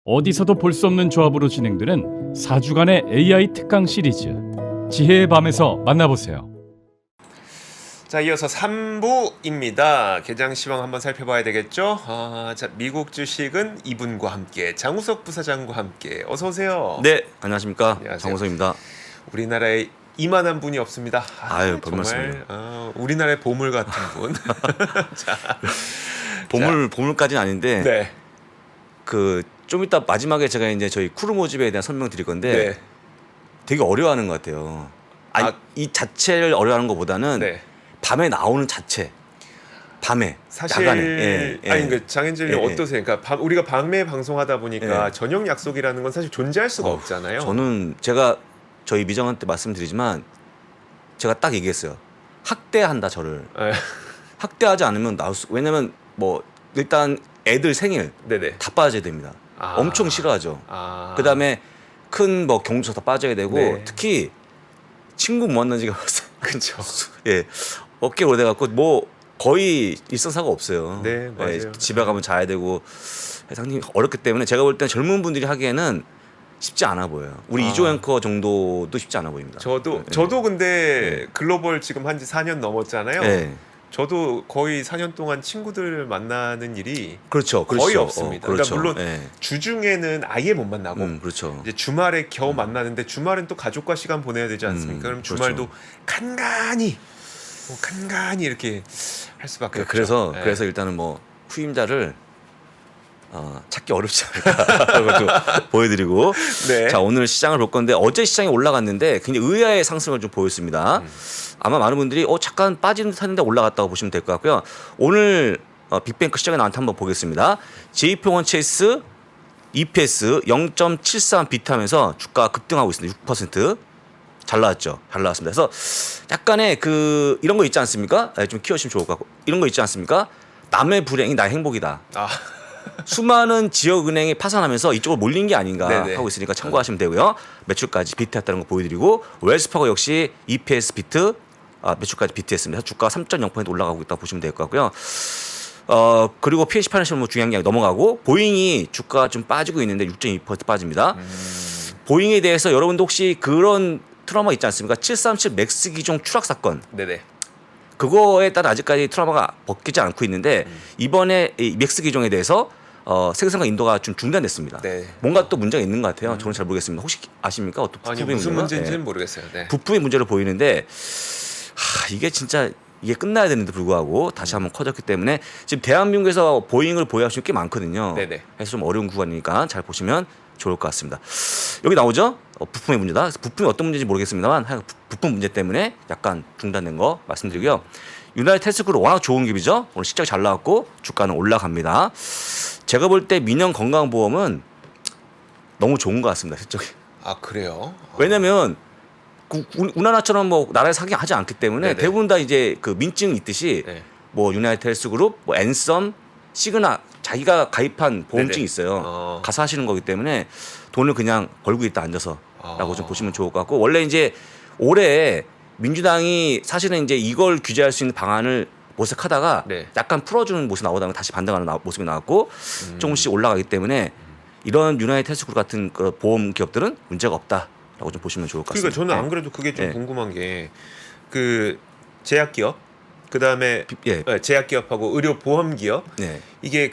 어디서도 볼 수 없는 조합으로 진행되는 4주간의 AI 특강 시리즈 지혜의 밤에서 만나보세요. 자, 이어서 3부입니다. 개장 시황 한번 살펴봐야 되겠죠? 자, 미국 주식은 이분과 함께 장우석 부사장과 함께 어서 오세요. 네, 안녕하십니까. 안녕하세요. 장우석입니다. 우리나라에 이만한 분이 없습니다. 아유, 별 정말 우리나라의 보물 같은 분. 자, 보물까지는 아닌데 네. 좀 이따 마지막에 제가 이제 저희 쿠르 모집에 대한 설명드릴 건데 네. 되게 어려워하는 것 같아요. 이 자체를 어려워하는 것보다는 네. 밤에 나오는 자체. 밤에 사실 야간에. 아니 그 장현진님 예, 예. 어떠세요? 그러니까 우리가 밤에 방송하다 보니까 예. 저녁 약속이라는 건 사실 존재할 수가 없잖아요. 저는 제가 저희 미정한테 말씀드리지만 제가 딱 얘기했어요. 학대한다 저를. 예. 학대하지 않으면 나올 수. 왜냐면 뭐 일단 애들 생일 네네. 다 빠져야 됩니다. 엄청 싫어하죠. 그다음에 큰 뭐 경조사 다 빠져야 되고 네. 특히 친구 못 만난 지가 벌써 그렇죠. 예 어깨 오래 돼갖고 뭐 거의 일상사가 없어요. 네, 맞아요. 예, 집에 가면 자야 되고 상당히 어렵기 때문에 제가 볼 때는 젊은 분들이 하기에는 쉽지 않아 보여요. 우리 이조 앵커 정도도 쉽지 않아 보입니다. 저도 근데 글로벌 지금 한지 4년 넘었잖아요. 예. 저도 거의 4년 동안 친구들 만나는 일이 그렇죠. 거의 없습니다. 그렇죠. 그러니까 물론 예. 주중에는 아예 못 만나고 그렇죠. 이제 주말에 겨우 만나는데 주말은 또 가족과 시간 보내야 되지 않습니까? 그럼 주말도 그렇죠. 간간히 이렇게 할 수밖에 없죠. 그래서 일단은 뭐 후임자를 찾기 어렵지 않을까 그것도 보여드리고 네. 자 오늘 시장을 볼 건데 어제 시장이 올라갔는데 굉장히 의아의 상승을 좀 보였습니다. 아마 많은 분들이 잠깐 빠지는 듯 하는데 올라갔다고 보시면 될 것 같고요. 오늘 빅뱅크 시장에 나한테 한번 보겠습니다. JP모건 체이스 EPS 0.73 비트하면서 주가 급등하고 있습니다. 6%. 잘 나왔죠. 잘 나왔습니다. 그래서 약간의 이런 거 있지 않습니까? 좀 키워주시면 좋을 것 같고 이런 거 있지 않습니까? 남의 불행이 나의 행복이다. 수많은 지역은행이 파산하면서 이쪽으로 몰린 게 아닌가 네네. 하고 있으니까 참고하시면 되고요. 매출까지 비트했다는 거 보여드리고 웰스파고 역시 EPS 비트 매출까지 비트했습니다. 주가가 3.0% 올라가고 있다고 보시면 될 것 같고요. 그리고 PH 파이낸셜 뭐 중요한 게 넘어가고 보잉이 주가가 좀 빠지고 있는데 6.2% 빠집니다. 보잉에 대해서 여러분도 혹시 그런 트라우마 있지 않습니까? 737 맥스 기종 추락 사건. 네네. 그거에 따라 아직까지 트라우마가 벗기지 않고 있는데 이번에 이 맥스 기종에 대해서 생산과 인도가 좀 중단됐습니다. 네. 뭔가 또 문제가 있는 것 같아요. 저는 잘 모르겠습니다. 혹시 아십니까? 어떤 아니 부품의 무슨 문제가? 문제인지는 네. 모르겠어요. 네. 부품의 문제로 보이는데 이게 진짜 이게 끝나야 되는데 불구하고 다시 한번 커졌기 때문에 지금 대한민국에서 보잉을 보유하시는 게 많거든요. 네네. 그래서 좀 어려운 구간이니까 잘 보시면 좋을 것 같습니다. 여기 나오죠? 부품의 문제다. 그래서 부품이 어떤 문제인지 모르겠습니다만 부품 문제 때문에 약간 중단된 거 말씀드리고요. 유나이티드 헬스그룹 워낙 좋은 기업이죠. 오늘 실적 잘 나왔고 주가는 올라갑니다. 제가 볼 때 민영 건강보험은 너무 좋은 것 같습니다. 실적이. 그래요? 왜냐면 우리나라처럼 뭐 나라에서 하지 않기 때문에 네네. 대부분 다 이제 민증이 있듯이 네. 뭐 유나이티드 헬스그룹, 뭐 앤썸, 시그나 자기가 가입한 보험증이 네네. 있어요. 가서 하시는 거기 때문에 돈을 그냥 벌고 있다 앉아서라고 좀 보시면 좋을 것 같고 원래 이제 올해 민주당이 사실은 이제 이걸 규제할 수 있는 방안을 모색하다가 네. 약간 풀어주는 모습이 나오다가 다시 반등하는 모습이 나왔고 조금씩 올라가기 때문에 이런 유나이티드 헬스그룹 같은 보험 기업들은 문제가 없다라고 좀 보시면 좋을 것 그러니까 같습니다. 저는 안 그래도 그게 좀 네. 궁금한 게 제약기업 그다음에 예. 제약기업하고 의료보험기업 네. 이게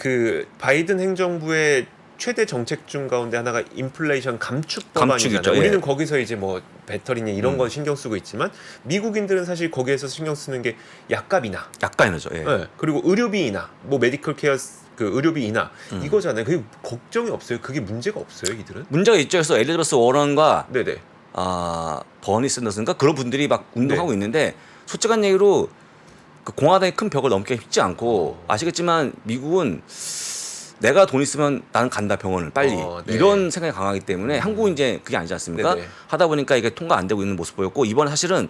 바이든 행정부의 최대 정책 중 가운데 하나가 인플레이션 감축 법안이잖아요. 감축이죠. 우리는 예. 거기서 이제 뭐 배터리냐 이런 건 신경 쓰고 있지만 미국인들은 사실 거기에서 신경 쓰는 게 약값이나 약간이죠. 예. 그리고 의료비나 뭐 메디컬 케어 의료비나 이거잖아요. 그게 걱정이 없어요. 그게 문제가 없어요, 이들은. 문제가 있죠. 그래서 엘리자베스 워런과 네네. 버니 샌더스인가 그런 분들이 막 운동하고 네. 있는데 솔직한 얘기로 공화당의 큰 벽을 넘기 쉽지 않고 아시겠지만 미국은 내가 돈 있으면 나는 간다 병원을 빨리 네. 이런 생각이 강하기 때문에 한국은 이제 그게 아니지 않습니까? 네네. 하다 보니까 이게 통과 안 되고 있는 모습 보였고 이번에 사실은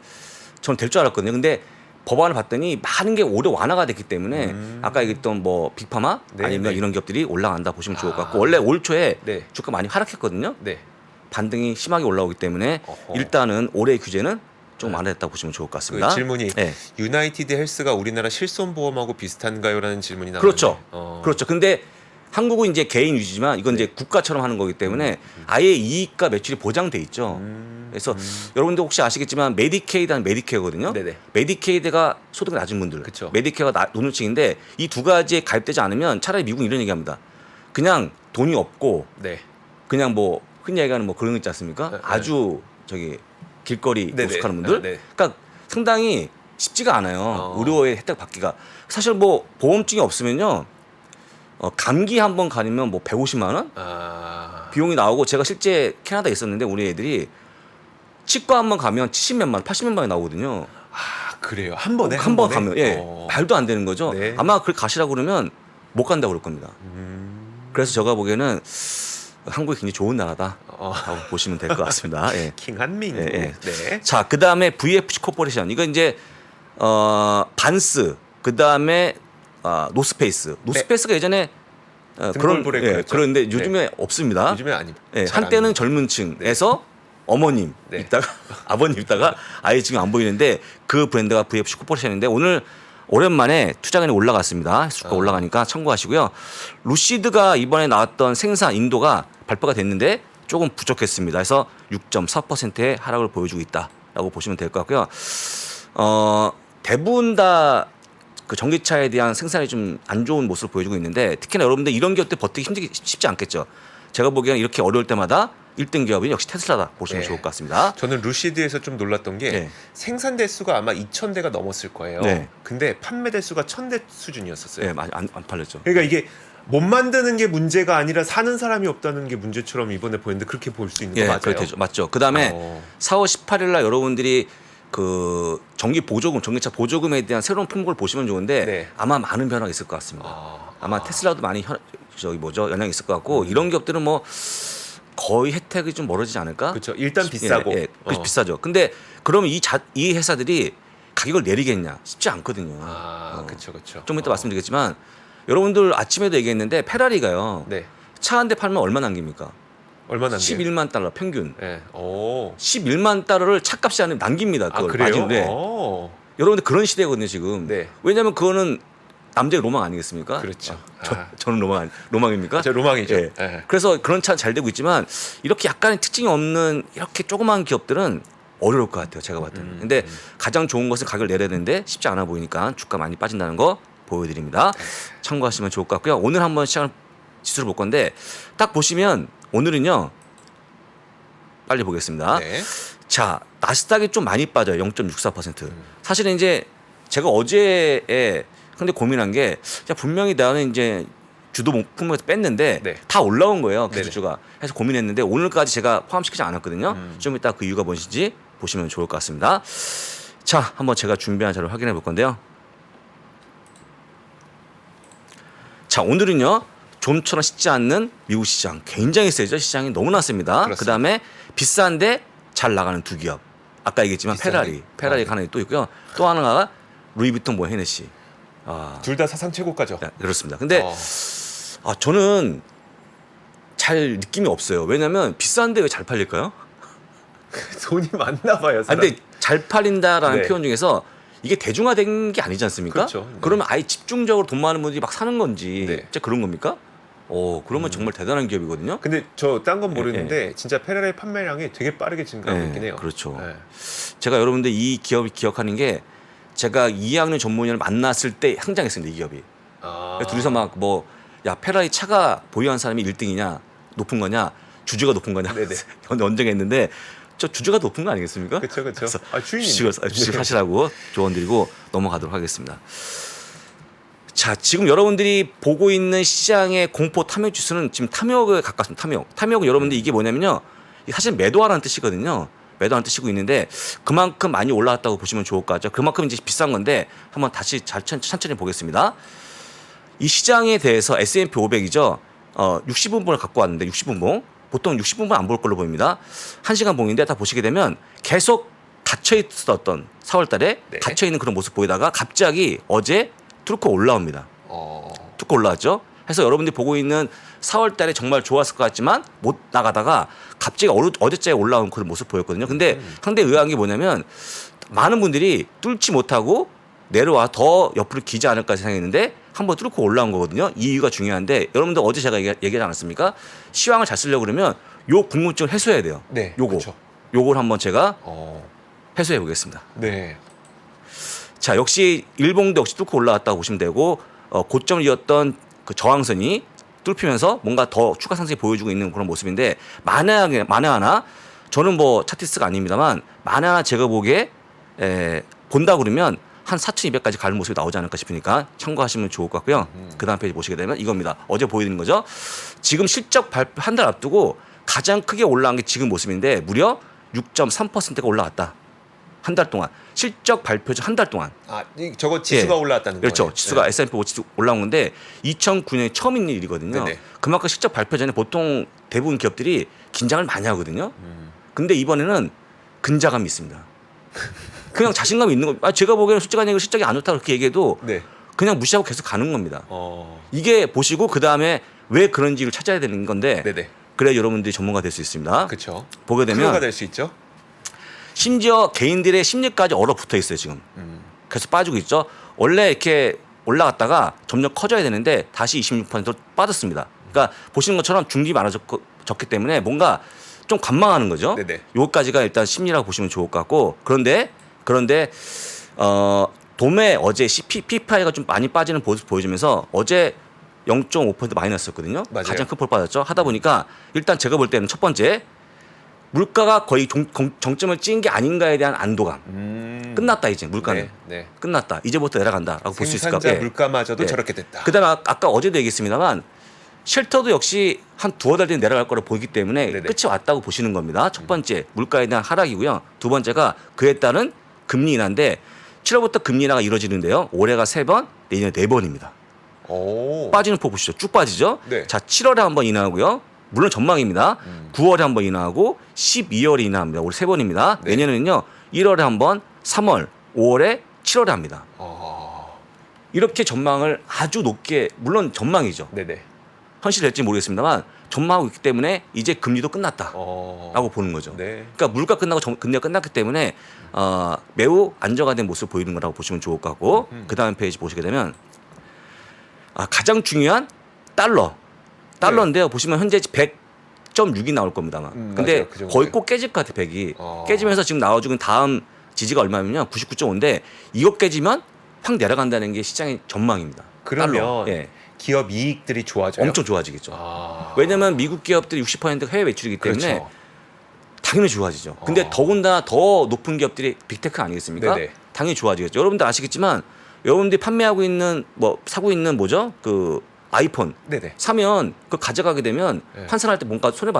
전 될 줄 알았거든요. 근데 법안을 봤더니 많은 게 오히려 완화가 됐기 때문에 아까 얘기했던 뭐 빅파마 네, 아니면 네. 이런 기업들이 올라간다 보시면 좋을 것 같고 원래 올 초에 네. 주가 많이 하락했거든요. 네. 반등이 심하게 올라오기 때문에 어허. 일단은 올해 규제는 좀 완화됐다고 보시면 좋을 것 같습니다. 그 질문이 네. 유나이티드 헬스가 우리나라 실손보험하고 비슷한가요? 라는 질문이 나왔는데 그렇죠. 그렇죠. 근데 한국은 이제 개인 유지지만 이건 이제 국가처럼 하는 거기 때문에 아예 이익과 매출이 보장돼 있죠. 그래서 여러분들 혹시 아시겠지만 메디케이드는 메디케어거든요. 네네. 메디케이드가 소득이 낮은 분들, 그쵸. 메디케어가 노년층인데 이 두 가지에 가입되지 않으면 차라리 미국은 이런 얘기합니다. 그냥 돈이 없고 네. 그냥 뭐 흔히 얘기하는 뭐 그런 거 있지 않습니까? 네, 아주 저기 길거리 네네. 노숙하는 분들. 네. 그러니까 상당히 쉽지가 않아요. 의료의 혜택 받기가. 사실 뭐 보험증이 없으면요. 감기 한 번 가리면 뭐 150만 원 아. 비용이 나오고 제가 실제 캐나다에 있었는데 우리 애들이 치과 한 번 가면 70몇만 원, 80몇만 원이 나오거든요. 아, 그래요. 한 번에 한 번 번에? 가면 말도 안 되는 거죠. 네. 아마 그걸 가시라고 그러면 못 간다고 그럴 겁니다. 그래서 제가 보기에는 한국이 굉장히 좋은 나라다. 라고 보시면 될 것 같습니다. 예. 킹한민국. 예, 예. 네. 자, 그 다음에 VFC 코퍼레이션. 이거 이제 반스. 그 다음에 노스페이스. 노스페이스가 예전에 그런 브레이크였죠? 그런데 요즘에 없습니다. 요즘에 아니. 예, 잘 한때는 안- 젊은층에서 어머님 네. 있다가 아버님 있다가 아예 지금 안 보이는데 그 브랜드가 VFC 코퍼레이션인데 오늘 오랜만에 투자금이 올라갔습니다. 주가 올라가니까 참고하시고요. 루시드가 이번에 나왔던 생산 인도가 발표가 됐는데 조금 부족했습니다. 그래서 6.4%의 하락을 보여주고 있다라고 보시면 될 것 같고요. 대부분 다 그 전기차에 대한 생산이 좀 안 좋은 모습을 보여주고 있는데 특히나 여러분들 이런 기업들 버티기 쉽지 않겠죠. 제가 보기에는 이렇게 어려울 때마다 1등 기업이 역시 테슬라다 보시면 네. 좋을 것 같습니다. 저는 루시드에서 좀 놀랐던 게 네. 생산 대수가 아마 2,000대가 넘었을 거예요. 네. 근데 판매 대수가 1,000대 수준이었었어요. 예, 많이 안 팔렸죠. 그러니까 이게 못 만드는 게 문제가 아니라 사는 사람이 없다는 게 문제처럼 이번에 보였는데 그렇게 볼 수 있는 거 예, 맞아요? 그렇게 되죠. 맞죠. 그다음에 4월 18일 날 여러분들이 그 전기 보조금, 전기차 보조금에 대한 새로운 품목을 보시면 좋은데 네. 아마 많은 변화가 있을 것 같습니다. 아마 테슬라도 많이 영향이 있을 것 같고 이런 기업들은 뭐 거의 혜택이 좀 멀어지지 않을까? 그렇죠. 일단 비싸고. 예, 그렇죠. 비싸죠. 근데 그러면 이 회사들이 가격을 내리겠냐? 쉽지 않거든요. 그렇죠, 그렇죠. 좀 이따 말씀드리겠지만 여러분들 아침에도 얘기했는데 페라리가요. 네. 차 한 대 팔면 얼마 남깁니까? 얼마나 11만 달러 평균. 네. 오. 11만 달러를 차값이 아니면 남깁니다. 그걸 그래요? 마진으로. 오. 여러분들 그런 시대거든요 지금. 네. 왜냐하면 그거는 남자의 로망 아니겠습니까? 그렇죠. 저는 로망입니까? 저 로망이죠. 예. 예. 그래서 그런 차 잘 되고 있지만 이렇게 약간의 특징이 없는 이렇게 조그마한 기업들은 어려울 것 같아요. 제가 봤을 때는. 근데 가장 좋은 것은 가격을 내려야 되는데 쉽지 않아 보이니까 주가 많이 빠진다는 거 보여드립니다. 참고하시면 좋을 것 같고요. 오늘 한번 시장 지수를 볼 건데 딱 보시면 오늘은요. 빨리 보겠습니다. 네. 자, 나스닥이 좀 많이 빠져요. 0.64%. 사실은 이제 제가 어제에 근데 고민한 게 분명히 나는 이제 주도 품목에서 뺐는데 네. 다 올라온 거예요. 네네. 기술주가. 해서 고민했는데 오늘까지 제가 포함시키지 않았거든요. 좀 이따 그 이유가 뭔지 보시면 좋을 것 같습니다. 자, 한번 제가 준비한 자료를 확인해 볼 건데요. 자, 오늘은요. 좀처럼 쉽지 않는 미국 시장. 굉장히 세죠. 시장이 너무나 셉니다. 그렇습니다. 그다음에 비싼데 잘 나가는 두 기업. 아까 얘기했지만 비싸네. 페라리가 하나 또 있고요. 또 하나가 루이비통 뭐 헤네시. 둘 다 사상 최고가죠. 네, 그렇습니다. 근데 저는 잘 느낌이 없어요. 왜냐하면 비싼데 왜 잘 팔릴까요? 돈이 많나 봐요. 근데 잘 팔린다라는 네. 표현 중에서 이게 대중화된 게 아니지 않습니까? 그렇죠. 네. 그러면 아예 집중적으로 돈 많은 분들이 막 사는 건지 네. 진짜 그런 겁니까? 그러면 정말 대단한 기업이거든요. 근데 저 딴 건 모르는데 진짜 페라리 판매량이 되게 빠르게 증가하고 네, 있긴 해요. 그렇죠. 네. 제가 여러분들 이 기업을 기억하는 게 제가 2학년 전문의를 만났을 때 상장했습니다. 이 기업이. 둘이서 막 뭐 야 페라리 차가 보유한 사람이 1등이냐 높은 거냐 주주가 높은 거냐 네네. 언쟁했는데 저 주주가 높은 거 아니겠습니까? 그렇죠, 그렇죠. 그래서 주인인데. 주식 사시라고 조언 드리고 넘어가도록 하겠습니다. 자, 지금 여러분들이 보고 있는 시장의 공포 탐욕 지수는 지금 탐욕에 가깝습니다. 탐욕은 여러분들 이게 뭐냐면요. 사실 매도하라는 뜻이거든요. 매도하는 뜻이고 있는데 그만큼 많이 올라왔다고 보시면 좋을 것 같죠. 그만큼 이제 비싼 건데 한번 다시 천천히 보겠습니다. 이 시장에 대해서 S&P 500이죠. 60분봉을 갖고 왔는데 60분봉. 보통 60분봉 안 볼 걸로 보입니다. 1시간 봉인데 다 보시게 되면 계속 갇혀 있었던 4월 달에 네. 갇혀 있는 그런 모습 보이다가 갑자기 어제 뚫고 올라옵니다. 뚫고 올라왔죠. 그래서 여러분들이 보고 있는 4월 달에 정말 좋았을 것 같지만 못 나가다가 갑자기 어제자에 올라온 그런 모습 보였거든요. 근데 상당히 의아한 게 뭐냐면 많은 분들이 뚫지 못하고 내려와 더 옆으로 기지 않을까 생각했는데 한번 뚫고 올라온 거거든요. 이 이유가 중요한데 여러분들 어제 제가 얘기하지 않았습니까? 시황을 잘 쓰려고 그러면 요 궁금증을 해소해야 돼요. 네. 요거. 그렇죠. 요걸 한번 제가 어. 해소해 보겠습니다. 네. 자, 역시 일봉도 역시 뚫고 올라왔다고 보시면 되고 고점을 이었던 그 저항선이 뚫히면서 뭔가 더 추가 상승이 보여주고 있는 그런 모습인데 만에 하나 저는 뭐 차티스트가 아닙니다만 만에 하나 제가 보기에 본다 그러면 한 4,200까지 가는 모습이 나오지 않을까 싶으니까 참고하시면 좋을 것 같고요. 그 다음 페이지 보시게 되면 이겁니다. 어제 보여드린 거죠. 지금 실적 발표 한 달 앞두고 가장 크게 올라간 게 지금 모습인데 무려 6.3%가 올라왔다. 한 달 동안. 실적 발표 전 한 달 동안. 저거 지수가 예. 올라왔다는 거예요. 그렇죠. 지수가 네. S&P 500 올라온 건데 2009년에 처음 있는 일이거든요. 네네. 그만큼 실적 발표 전에 보통 대부분 기업들이 긴장을 많이 하거든요. 음. 근데 이번에는 근자감이 있습니다. 그냥 자신감이 있는 거. 제가 보기에는 솔직한 얘기로 실적이 안 좋다 그렇게 얘기해도 네. 그냥 무시하고 계속 가는 겁니다. 어. 이게 보시고 그 다음에 왜 그런지를 찾아야 되는 건데 네네. 그래야 여러분들이 전문가 될 수 있습니다. 그렇죠. 보게 프로가 되면 될 수 있죠. 심지어 개인들의 심리까지 얼어붙어 있어요 지금. 그래서 빠지고 있죠. 원래 이렇게 올라갔다가 점점 커져야 되는데 다시 26%로 빠졌습니다. 그러니까 보시는 것처럼 중립이 많아졌기 때문에 뭔가 좀 관망하는 거죠. 네네. 요거까지가 일단 심리라고 보시면 좋을 것 같고 그런데 도매 어제 PPI가 좀 많이 빠지는 모습 보여주면서 어제 0.5% 마이너스였거든요. 맞아요. 가장 큰 폭을 받았죠. 하다 보니까 일단 제가 볼 때는 첫 번째 물가가 거의 정점을 찍은 게 아닌가에 대한 안도감. 끝났다 이제 물가는. 네. 네. 끝났다. 이제부터 내려간다라고 볼 수 있을 것 생산자 같아요. 물가마저도 네. 저렇게 됐다. 그다음에 아까 어제도 얘기했습니다만 쉘터도 역시 한 두어 달 뒤에 내려갈 거로 보이기 때문에 네네. 끝이 왔다고 보시는 겁니다. 첫 번째 물가에 대한 하락이고요. 두 번째가 그에 따른 금리 인하인데 7월부터 금리 인하가 이루어지는데요. 올해가 3번, 내년에 4번입니다. 오. 빠지는 폭 보시죠. 쭉 빠지죠. 네. 자, 7월에 한번 인하하고요. 물론 전망입니다. 9월에 한번 인하하고 12월에 인하합니다. 올해 3번입니다. 네. 내년에는요. 1월에 한번, 3월, 5월에, 7월에 합니다. 이렇게 전망을 아주 높게 물론 전망이죠. 네네. 현실이 될지 모르겠습니다만 전망하고 있기 때문에 이제 금리도 끝났다라고 보는 거죠. 네. 그러니까 물가 끝나고 금리가 끝났기 때문에 매우 안정화된 모습을 보이는 거라고 보시면 좋을 것 같고 그 다음 페이지 보시게 되면 가장 중요한 달러인데요. 보시면 현재 100.6이 나올 겁니다. 아마. 근데 맞아요. 그 정도예요. 거의 꼭 깨질 것 같아 100이. 깨지면서 지금 나와주는 다음 지지가 얼마냐면요. 99.5인데 이거 깨지면 확 내려간다는 게 시장의 전망입니다. 그러면 달러. 예. 기업 이익들이 좋아져요. 엄청 좋아지겠죠. 왜냐하면 미국 기업들이 60%가 해외 매출이기 때문에 그렇죠. 당연히 좋아지죠. 근데 더군다나 더 높은 기업들이 빅테크 아니겠습니까? 네네. 당연히 좋아지겠죠. 여러분들 아시겠지만 여러분들이 판매하고 있는 사고 있는 뭐죠? 그 아이폰 네네. 사면 그 가져가게 되면 네. 환산할 때 뭔가 손해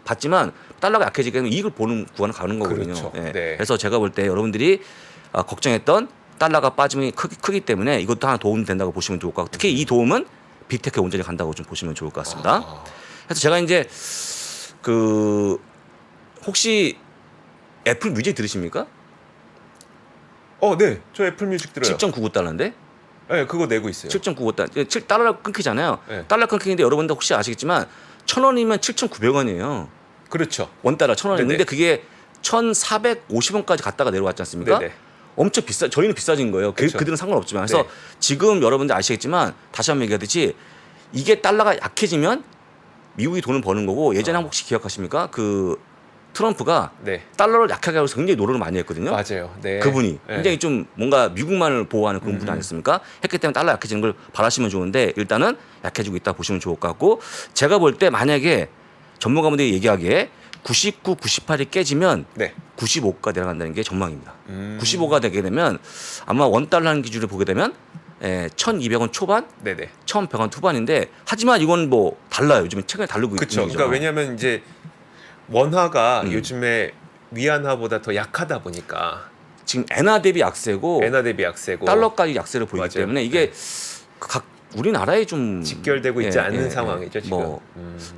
봤지만 달러가 약해지게 되면 이익을 보는 구간을 가는 거거든요. 그렇죠. 예. 네. 그래서 제가 볼 때 여러분들이 걱정했던 달러가 빠짐이 크기 때문에 이것도 하나 도움이 된다고 보시면 좋을 것 같고 특히 이 도움은 빅테크에 온전히 간다고 좀 보시면 좋을 것 같습니다. 그래서 제가 이제 혹시 애플 뮤직 들으십니까? 네. 저 애플 뮤직 들어요. 7.99달러인데 네, 그거 내고 있어요. 7.99달러 7달러 끊기잖아요. 네. 달러 끊기는데 여러분들 혹시 아시겠지만 1,000원이면 7,900원이에요. 그렇죠. 원달러 1,000원인데 네네. 근데 그게 1,450원까지 갔다가 내려왔지 않습니까? 네네. 엄청 저희는 비싸진 거예요. 그렇죠. 그들은 상관없지만. 그래서 네. 지금 여러분들 아시겠지만 다시 한번 얘기하듯이 이게 달러가 약해지면 미국이 돈을 버는 거고 예전에 혹시 기억하십니까? 그 트럼프가 네. 달러를 약하게 하고 굉장히 노력을 많이 했거든요. 맞아요. 네. 그분이 네. 굉장히 좀 뭔가 미국만을 보호하는 그런 분이 아니었습니까? 했기 때문에 달러 약해지는 걸 바라시면 좋은데 일단은 약해지고 있다 보시면 좋을 것 같고 제가 볼 때 만약에 전문가분들이 얘기하기에 99, 98이 깨지면 네. 95가 내려간다는 게 전망입니다. 95가 되게 되면 아마 원달러 하는 기준을 보게 되면 1,200원 초반, 네네. 1,100원 투반인데 하지만 이건 뭐 달라요. 요즘에 최근에 다르고 그렇죠. 있는 거죠. 그러니까 왜냐하면 이제 원화가 요즘에 위안화보다 더 약하다 보니까 지금 엔화 대비 약세고 엔화 대비 약세고 달러까지 약세를 보이기 맞아요. 때문에 이게 각 우리나라에 좀 직결되고 있지 않은 상황이죠 지금. 뭐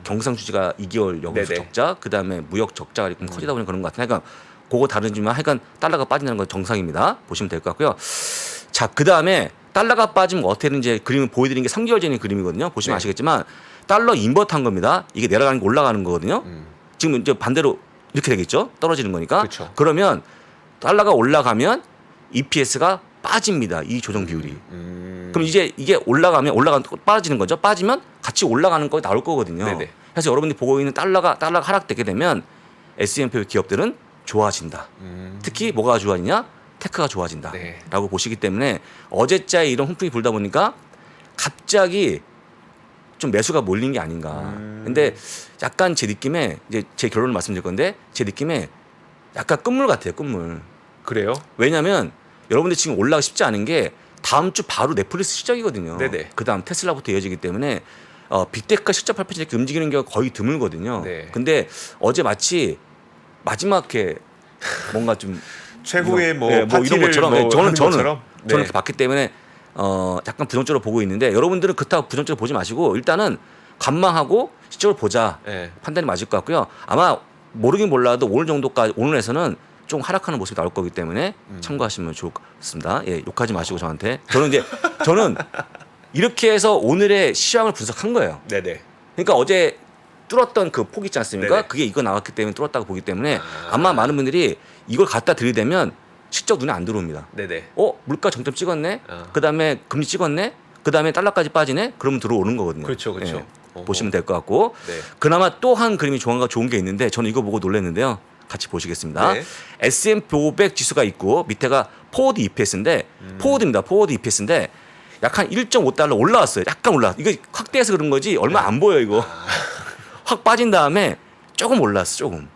경상 수지가 2개월 여기서 네네. 적자, 그 다음에 무역 적자가 좀 커지다 보니 그런 것 같아요. 그러니까 그거 다르지만 하여간 달러가 빠진다는 건 정상입니다. 보시면 될 것 같고요. 자, 그 다음에 달러가 빠지면 어떻게 되는지 그림을 보여드리는 게 3개월 전의 그림이거든요. 보시면 네. 아시겠지만 달러 인버트한 겁니다. 이게 내려가는 게 올라가는 거거든요. 지금 이제 반대로 이렇게 되겠죠. 떨어지는 거니까. 그렇죠. 그러면 달러가 올라가면 EPS가 빠집니다. 이 조정 비율이. 그럼 이제 이게 올라가면 빠지는 거죠. 빠지면 같이 올라가는 거 나올 거거든요. 네네. 그래서 여러분들이 보고 있는 달러가 하락되게 되면 S&P 기업들은 좋아진다. 특히 뭐가 좋아지냐? 테크가 좋아진다라고 네. 보시기 때문에 어제자에 이런 훈풍이 불다 보니까 갑자기 좀 매수가 몰린 게 아닌가. 근데 약간 제 느낌에 이제 제 결론을 말씀드릴 건데 제 느낌에 약간 끝물 같아요. 끝물. 그래요? 왜냐하면 여러분들 지금 올라가기 쉽지 않은 게 다음 주 바로 넷플릭스 시작이거든요. 네네. 그다음 테슬라부터 이어지기 때문에 빅테크가 실적 발표 이렇게 움직이는 경우가 거의 드물거든요. 네. 근데 어제 마치 마지막에 뭔가 좀 최후의 뭐 네, 파티를 이런 것처럼 뭐 네, 저는 하는 것처럼? 네. 그렇게 봤기 때문에 약간 부정적으로 보고 있는데 여러분들은 그렇다고 부정적으로 보지 마시고 일단은 관망하고 시적으로 보자 네. 판단이 맞을 것 같고요. 아마 모르긴 몰라도 오늘 정도까지 오늘에서는 좀 하락하는 모습이 나올 거기 때문에 참고하시면 좋을 것 같습니다. 예, 욕하지 마시고 저한테 저는 이렇게 해서 오늘의 시황을 분석한 거예요. 네네. 그러니까 어제 뚫었던 그 폭 있지 않습니까? 네네. 그게 이거 나왔기 때문에 뚫었다고 보기 때문에 아마 많은 분들이 이걸 갖다 들이대면 실적 눈에 안 들어옵니다. 네네. 물가 정점 찍었네. 어. 그다음에 금리 찍었네. 그다음에 달러까지 빠지네. 그러면 들어오는 거거든요. 그렇죠. 예, 어허. 보시면 될 것 같고. 네. 그나마 또 한 그림이 좋은 게 있는데 저는 이거 보고 놀랐는데요. 같이 보시겠습니다. 네. S&P 500 지수가 있고 밑에가 포워드 EPS인데 포워드입니다. 포워드 EPS인데 약 한 1.5달러 올라왔어요. 약간 올라. 이거 확대해서 그런 거지 얼마 안 보여 이거. 확 빠진 다음에 조금 올랐어. 조금.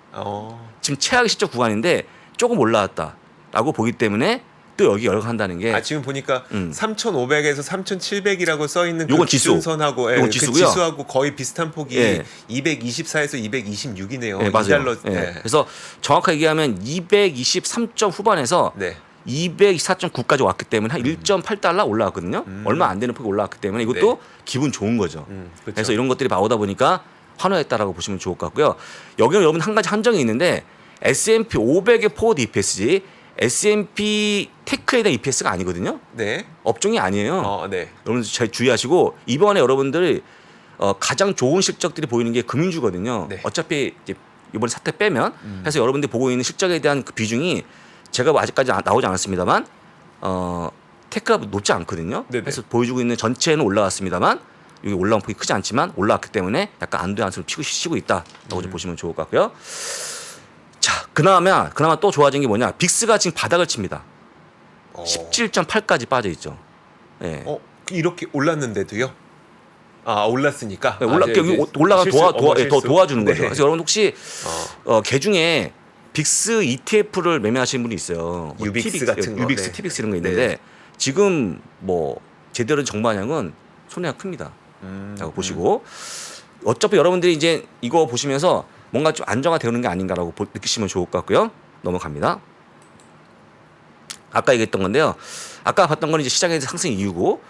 지금 최악의 시적 구간인데 조금 올라왔다라고 보기 때문에 또 여기 열한다는 게 지금 보니까 3,500에서 3,700이라고 써 있는 그 요건 지수. 기준선하고 요건 그 지수고요. 지수하고 거의 비슷한 폭이 예. 224에서 226이네요. 네, 맞아요. 예. 그래서 정확하게 얘기하면 223점 후반에서 네. 224.9까지 왔기 때문에 한 1.8달러 올라왔거든요. 얼마 안 되는 폭이 올라왔기 때문에 이것도 네. 기분 좋은 거죠. 그렇죠. 그래서 이런 것들이 나오다 보니까 환호했다라고 보시면 좋을 것 같고요. 여기는 여러분 한 가지 함정이 있는데 S&P 500의 포워드 EPS지 S&P 테크에 대한 EPS가 아니거든요. 네. 업종이 아니에요. 네. 여러분 잘 주의하시고 이번에 여러분들이 가장 좋은 실적들이 보이는 게 금융주거든요. 네. 어차피 이제 이번 사태 빼면 그래서 여러분들이 보고 있는 실적에 대한 그 비중이 제가 아직까지 나오지 않았습니다만 테크가 높지 않거든요. 네네. 그래서 보여주고 있는 전체는 올라왔습니다만 여기 올라온 폭이 크지 않지만 올라왔기 때문에 약간 안도의 한숨을 쉬고 있다라고 좀 보시면 좋을 것 같고요. 자, 그나마 또 좋아진 게 뭐냐? 빅스가 지금 바닥을 칩니다. 17.8까지 빠져 있죠. 예. 이렇게 올랐는데도요? 올랐으니까. 네, 올라가 더 도와주는 거죠. 네. 그래서 여러분 혹시 개 중에 빅스 ETF를 매매하시는 분이 있어요. 뭐 유빅스 같은 거. 유빅스, 네. 티빅스 이런 거 있는데 지금 뭐 제대로 정반향은 손해가 큽니다. 라고 보시고 어차피 여러분들이 이제 이거 보시면서 뭔가 좀 안정화되는 게 아닌가라고 느끼시면 좋을 것 같고요. 넘어갑니다. 아까 얘기했던 건데요. 아까 봤던 건 이제 시장의 상승 이유고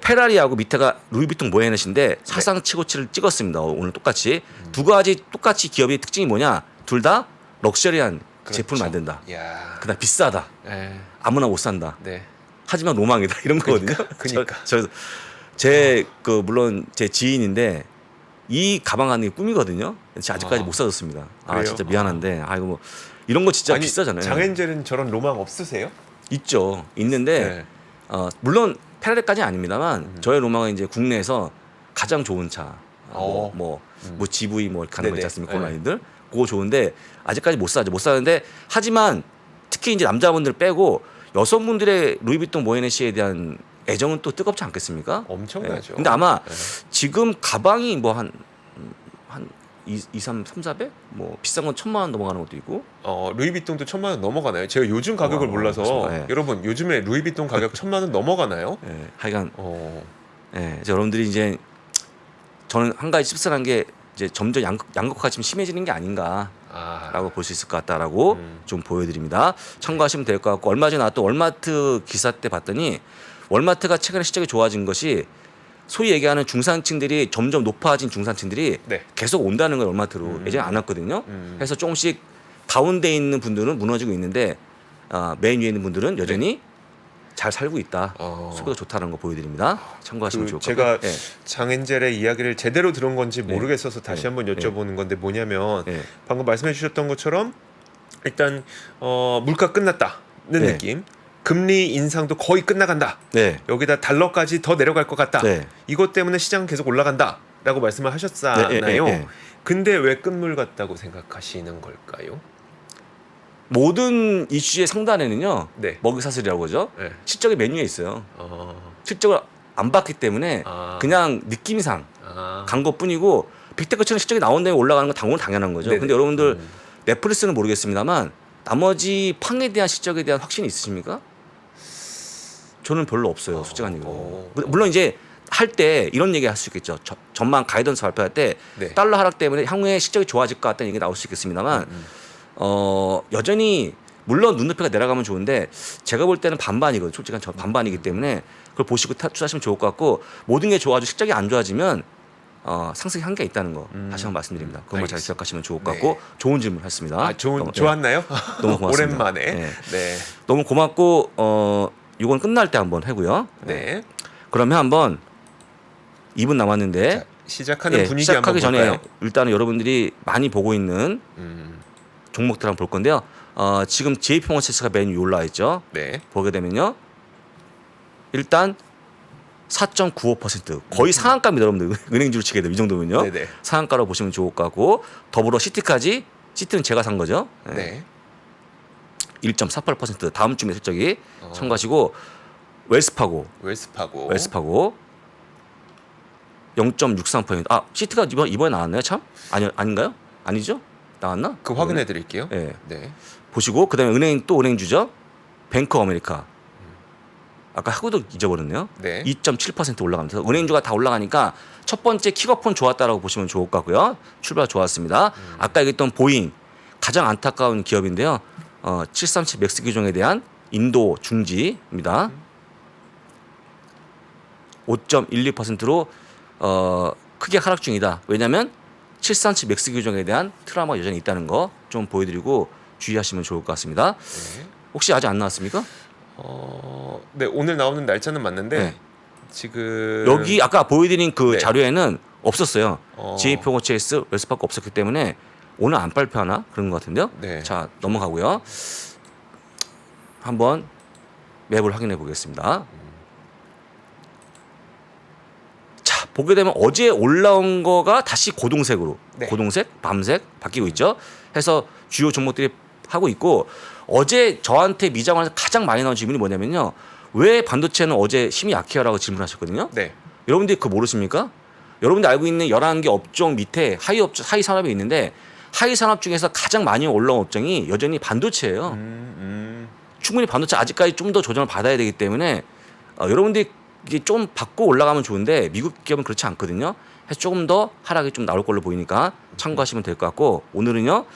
페라리하고 밑에가 루이비통 모헤넷인데 사상 최고치를 찍었습니다. 오늘 똑같이 두 가지 똑같이 기업의 특징이 뭐냐? 둘 다 럭셔리한 그렇죠. 제품을 만든다. 야. 그다음 비싸다. 네. 아무나 못 산다. 네. 하지만 로망이다. 이런 거거든요. 그러니까. 물론 제 지인인데 이 가방 하는 게 꿈이거든요. 제가 아직까지 못 사줬습니다. 그래요? 진짜 미안한데 뭐 이런 거 진짜 비싸잖아요. 장엔젤은 저런 로망 없으세요? 있죠. 있는데 네. 물론 페라리까지는 아닙니다만 저의 로망은 이제 국내에서 가장 좋은 차, 뭐 GV 뭐 이렇게 하는 거 있지 않습니까? 그런 라인들 그거 좋은데 아직까지 못 사는데 하지만 특히 이제 남자분들 빼고 여성분들의 루이비통 모헤넷에 대한 애정은 또 뜨겁지 않겠습니까? 엄청나죠. 근데 아마 네. 지금 가방이 뭐 한 400? 뭐 비싼 건 1,000만 원 넘어가는 것도 있고. 루이비통도 1,000만 원 넘어가나요? 제가 요즘 가격을 몰라서 그렇습니다. 예. 여러분 요즘에 루이비통 가격 1,000만 원 넘어가나요? 예, 하여간 그래서 어. 여러분들이 이제 저는 한 가지 씁쓸한 게 이제 점점 양극화가 지금 심해지는 게 아닌가라고 볼 수 있을 것 같다라고 좀 보여드립니다. 참고하시면 될 것 같고 얼마 전에 나왔던 월마트 기사 때 봤더니 월마트가 최근에 실적이 좋아진 것이 소위 얘기하는 중산층들이 점점 높아진 중산층들이 네. 계속 온다는 걸 월마트로 예전에 안 왔거든요. 그래서 조금씩 가운데 있는 분들은 무너지고 있는데 맨 위에 있는 분들은 여전히 잘 살고 있다. 소비가 좋다는 거 보여드립니다. 참고하시면 좋을 것 같아요. 제가 장엔젤의 이야기를 제대로 들은 건지 모르겠어서 다시 한번 여쭤보는 건데 뭐냐면 방금 말씀해 주셨던 것처럼 일단 물가 끝났다는 느낌. 금리 인상도 거의 끝나간다. 네. 여기다 달러까지 더 내려갈 것 같다. 네. 이것 때문에 시장은 계속 올라간다라고 말씀을 하셨잖아요. 네. 근데 왜 끝물 같다고 생각하시는 걸까요? 모든 이슈의 상단에는요. 네. 먹이사슬이라고 하죠. 네. 실적이 메뉴에 있어요. 어, 실적을 안 봤기 때문에 아. 그냥 느낌상 아, 간 것뿐이고 빅테크처럼 실적이 나온 다음에 올라가는 건 당연한 거죠. 네네. 근데 여러분들 넷플릭스는 모르겠습니다만 나머지 팡에 대한 실적에 대한 확신이 있으십니까? 저는 별로 없어요. 솔직한 얘기로. 물론 이제 할 때 이런 얘기 할 수 있겠죠. 전망 가이던스 발표할 때 네. 달러 하락 때문에 향후에 실적이 좋아질 것 같다는 얘기 나올 수 있겠습니다만 여전히 물론 눈높이가 내려가면 좋은데 제가 볼 때는 반반이거든요. 솔직한 반반이기 때문에 그걸 보시고 투자하시면 좋을 것 같고 모든 게 좋아지고 실적이 안 좋아지면 상승의 한계가 있다는 거 다시 한번 말씀드립니다. 그것만 잘 알겠습니다. 기억하시면 좋을 것 같고 좋은 질문 했습니다. 아, 너무, 좋았나요? 너무 고맙습니다. 오랜만에. 네. 네. 너무 고맙고 이건 끝날 때 한번 하고요. 네. 그러면 한번 2분 남았는데 자, 시작하는 분위기 시작하기 한번 전에 볼까요? 일단은 여러분들이 많이 보고 있는 종목들 한번 볼 건데요. 지금 JP모건체스가 맨 위에 올라와 있죠. 네. 보게 되면요. 일단 4.95% 거의 상한가입니다, 여러분들. 은행주로 치게 되면 이 정도면요. 네네. 상한가로 보시면 좋을 것 같고 더불어 시티까지 시티는 제가 산 거죠. 네. 1.48% 다음 주에 실적이 참가하시고 웰스파고 웰스파고. 0.63%. 아, 시티가 이번에 나왔나요? 참? 아닌가요? 아니죠? 나왔나? 그 확인해 드릴게요. 네. 네. 보시고 그다음에 은행주죠. 뱅크 어메리카. 아까 하고도 잊어버렸네요. 네. 2.7% 올라갑니다. 은행주가 다 올라가니까 첫 번째 킥오프는 좋았다라고 보시면 좋을 것 같고요. 출발 좋았습니다. 아까 얘기했던 보잉 가장 안타까운 기업인데요. 737 맥스 기종에 대한 인도 중지입니다. 5.12%로 크게 하락 중이다. 왜냐하면 737 맥스 기종에 대한 트라우마가 여전히 있다는 거 좀 보여드리고 주의하시면 좋을 것 같습니다. 네. 혹시 아직 안 나왔습니까? 네, 오늘 나오는 날짜는 맞는데 네. 지금 여기 아까 보여드린 그 네. 자료에는 없었어요. 어. JP모건체스 웰스파고 없었기 때문에 오늘 안 발표하나 그런 것 같은데요. 네. 자 넘어가고요. 한번 맵을 확인해 보겠습니다. 자 보게 되면 어제 올라온 거가 다시 고동색으로 네. 고동색, 밤색 바뀌고 있죠. 해서 주요 종목들이 하고 있고 어제 저한테 미장원에서 가장 많이 나온 질문이 뭐냐면요. 왜 반도체는 어제 힘이 약해요라고 질문하셨거든요. 네. 여러분들이 그거 모르십니까? 여러분들 알고 있는 11개 업종 밑에 하위 산업이 있는데 하위 산업 중에서 가장 많이 올라온 업종이 여전히 반도체예요. 충분히 반도체 아직까지 좀 더 조정을 받아야 되기 때문에 여러분들이 이게 좀 받고 올라가면 좋은데 미국 기업은 그렇지 않거든요. 해서 조금 더 하락이 좀 나올 걸로 보이니까 참고하시면 될 것 같고 오늘은요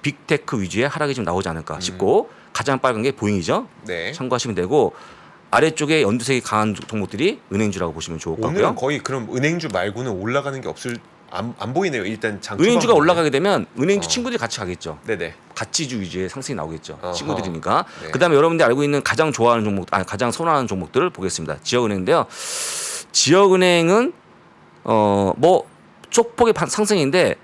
빅테크 위주의 하락이 좀 나오지 않을까 싶고 가장 빨간 게 보잉이죠. 네. 참고하시면 되고 아래쪽에 연두색이 강한 종목들이 은행주라고 보시면 좋을 것 오늘은 같고요. 거의 그럼 은행주 말고는 올라가는 게 안 보이네요. 일단 장 은행주가 초반부는. 올라가게 되면 은행주 친구들이 같이 가겠죠. 네네. 가치주 위주의 상승이 나오겠죠. 어허. 친구들이니까. 네. 그다음에 여러분들이 알고 있는 가장 좋아하는 종목, 가장 선호하는 종목들을 보겠습니다. 지역은행인데요. 지역은행은 뭐 쪽폭의 상승인데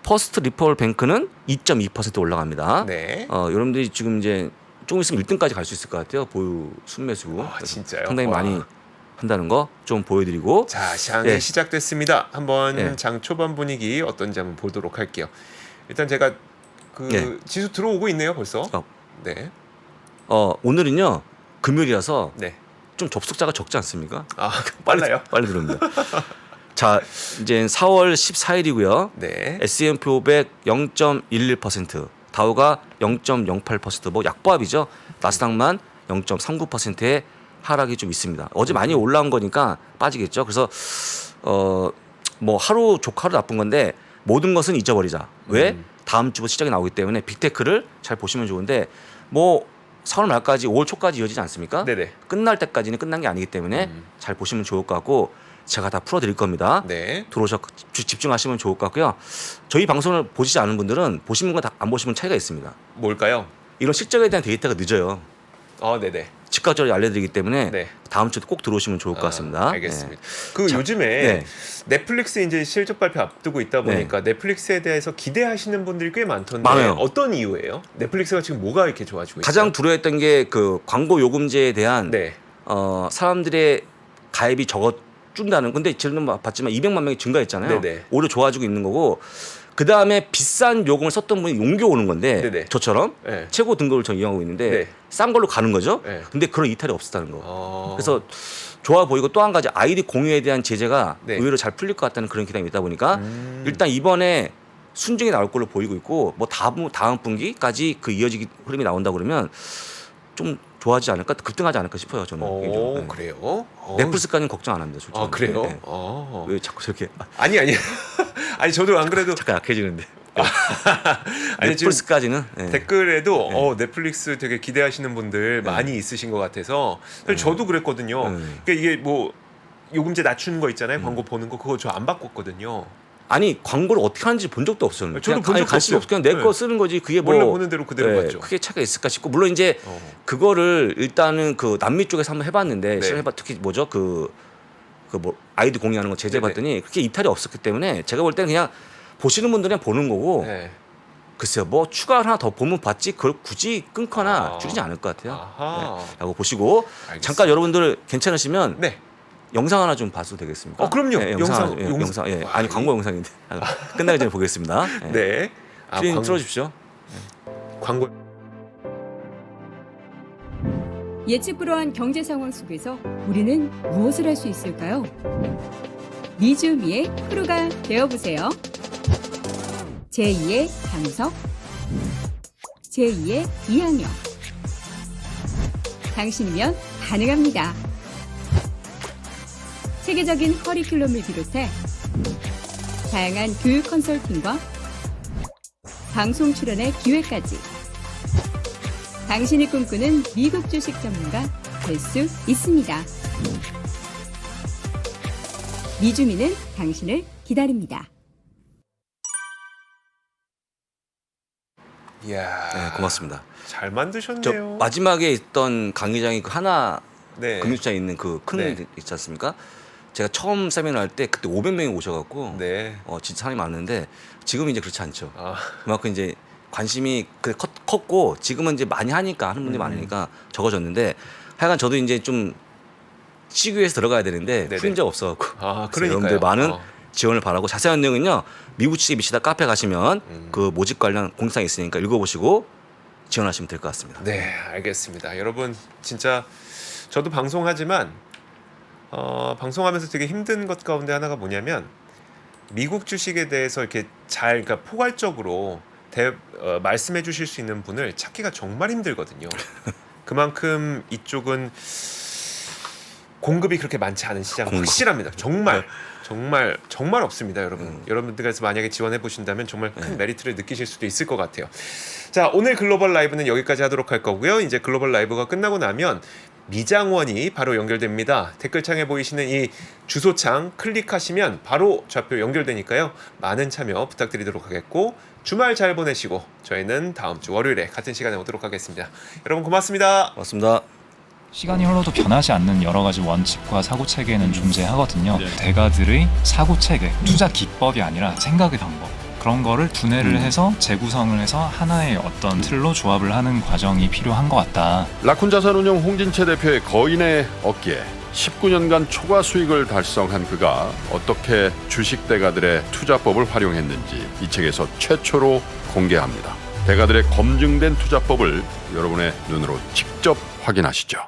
퍼스트 리퍼블 뱅크는 2.2% 올라갑니다. 네. 여러분들이 지금 이제 조금 있으면 1등까지 갈 수 있을 것 같아요. 보유 순매수. 아, 진짜요? 상당히 와. 많이 한다는 거 좀 보여드리고. 자, 장이 네. 시작됐습니다. 한번 네. 장 초반 분위기 어떤지 한번 보도록 할게요. 일단 제가 그 네. 지수 들어오고 있네요, 벌써. 어. 네. 오늘은요 금요일이라서 네. 좀 접속자가 적지 않습니까? 아, 빨라요. 빨리 들어옵니다. 자, 이제 4월 14일이고요. 네. S&P 500 0.11%, 다우가 0.08%뭐 약보합이죠. 나스닥만 0.39%의 하락이 좀 있습니다. 어제 많이 올라온 거니까 빠지겠죠. 그래서 뭐 하루 좋고 하루 나쁜 건데 모든 것은 잊어버리자. 왜? 다음 주부터 시작이 나오기 때문에 빅테크를 잘 보시면 좋은데 뭐 4월 말까지 5월 초까지 이어지지 않습니까? 네네. 끝날 때까지는 끝난 게 아니기 때문에 잘 보시면 좋을 것 같고 제가 다 풀어드릴 겁니다. 네. 집중하시면 좋을 것 같고요. 저희 방송을 보시지 않은 분들은 보시는 건 다 안 보시면 차이가 있습니다. 뭘까요? 이런 실적에 대한 데이터가 늦어요. 네네. 즉각적으로 알려드리기 때문에 네. 다음 주에 꼭 들어오시면 좋을 것 같습니다. 알겠습니다. 그 자, 요즘에 네. 넷플릭스 이제 실적 발표 앞두고 있다 보니까 넷플릭스에 대해서 기대하시는 분들이 꽤 많던데 많아요. 어떤 이유예요? 넷플릭스가 지금 뭐가 이렇게 좋아지고 있어요? 가장 두려웠던 게 그 광고 요금제에 대한 네. 사람들의 가입이 줄다는 근데 지금 봤지만 200만 명이 증가했잖아요. 네네. 오히려 좋아지고 있는 거고 그 다음에 비싼 요금을 썼던 분이 용겨 오는 건데 네네. 저처럼 네. 최고 등급을 저 이용하고 있는데 네. 싼 걸로 가는 거죠. 네. 근데 그런 이탈이 없었다는 거. 그래서 그래서 좋아 보이고 또 한 가지 아이디 공유에 대한 제재가 네. 의외로 잘 풀릴 것 같다는 그런 기대가 있다 보니까 일단 이번에 순증이 나올 걸로 보이고 있고 뭐 다음 분기까지 그 이어지기 흐름이 나온다 그러면 좀 좋아하지 않을까 급등하지 않을까 싶어요 저는. 개인적으로. 네. 그래요? 넷플릭스까지는 걱정 안 합니다. 솔직히. 그래요? 네. 왜 자꾸 저렇게 아니 아니 저도 안 그래도 잠깐 약해지는데. 아니 지금 넷플릭스까지는 네. 댓글에도 넷플릭스 되게 기대하시는 분들 많이 있으신 것 같아서 사실 저도 그랬거든요. 그러니까 이게 뭐 요금제 낮추는 거 있잖아요. 광고 보는 거 그거 저 안 바꿨거든요. 아니 광고를 어떻게 하는지 본 적도 없어요. 저도 본 적도 관심 없어요. 없어 그냥 내 거 쓰는 거지. 그게 뭐 원래 보는 대로 그대로 봤죠. 크게 차이가 있을까 싶고 물론 이제 그거를 일단은 그 남미 쪽에서 한번 해봤는데 실해봐 특히 뭐죠 그 뭐 아이디 공유하는 거 제재봤더니 그렇게 이탈이 없었기 때문에 제가 볼 때는 그냥 보시는 분들은 보는 거고 네. 글쎄요 뭐 추가 하나 더 보면 봤지 그걸 굳이 끊거나 줄이지 않을 것 같아요. 아하. 라고 보시고 알겠습니다. 잠깐 여러분들 괜찮으시면 네. 영상 하나 좀 봐도 되겠습니까? 그럼요. 네, 영상. 영상. 예. 아니 광고 영상인데 끝나기 전에 보겠습니다. 예. 네. 피디님 틀어주십시오. 광고. 예측 불허한 경제 상황 속에서 우리는 무엇을 할 수 있을까요? 미주미의 프로가 되어보세요. 제2의 강석, 제2의 이항영. 당신이면 가능합니다. 세계적인 커리큘럼을 비롯해 다양한 교육 컨설팅과 방송 출연의 기회까지 당신이 꿈꾸는 미국 주식 전문가 될 수 있습니다. 미주미는 당신을 기다립니다. 이야. 네, 고맙습니다. 잘 저 만드셨네요. 마지막에 있던 강의장이 그 하나 네. 금융시장에 있는 그 큰 네. 있지 않습니까? 제가 처음 세미나 할 때 그때 500명이 오셔갖고 네. 진짜 사람이 많은데 지금 이제 그렇지 않죠. 아. 그만큼 이제 관심이 컸고 지금은 이제 많이 하니까 하는 분들이 많으니까 적어졌는데 하여간 저도 이제 좀 시기에서 들어가야 되는데 네네. 풀린 적 없어갖고 그러니까요. 그래서 여러분들 많은 지원을 바라고 자세한 내용은요 미국 주식 미시다 카페 가시면 그 모집 관련 공지사항이 있으니까 읽어보시고 지원하시면 될 것 같습니다. 네, 알겠습니다. 여러분 진짜 저도 방송하지만 방송하면서 되게 힘든 것 가운데 하나가 뭐냐면 미국 주식에 대해서 이렇게 잘 그러니까 포괄적으로 말씀해 주실 수 있는 분을 찾기가 정말 힘들거든요. 그만큼 이쪽은 공급이 그렇게 많지 않은 시장 확실합니다. 정말 없습니다, 여러분. 여러분들께서 만약에 지원해 보신다면 정말 큰 메리트를 느끼실 수도 있을 것 같아요. 자, 오늘 글로벌 라이브는 여기까지 하도록 할 거고요. 이제 글로벌 라이브가 끝나고 나면 미장원이 바로 연결됩니다. 댓글창에 보이시는 이 주소창 클릭하시면 바로 좌표 연결되니까요. 많은 참여 부탁드리도록 하겠고 주말 잘 보내시고 저희는 다음 주 월요일에 같은 시간에 오도록 하겠습니다. 여러분 고맙습니다. 고맙습니다. 시간이 흘러도 변하지 않는 여러 가지 원칙과 사고 체계는 존재하거든요. 대가들의 사고 체계, 투자 기법이 아니라 생각의 방법. 그런 거를 분해를 해서 재구성을 해서 하나의 어떤 틀로 조합을 하는 과정이 필요한 것 같다. 라쿤 자산운용 홍진채 대표의 거인의 어깨에 19년간 초과 수익을 달성한 그가 어떻게 주식 대가들의 투자법을 활용했는지 이 책에서 최초로 공개합니다. 대가들의 검증된 투자법을 여러분의 눈으로 직접 확인하시죠.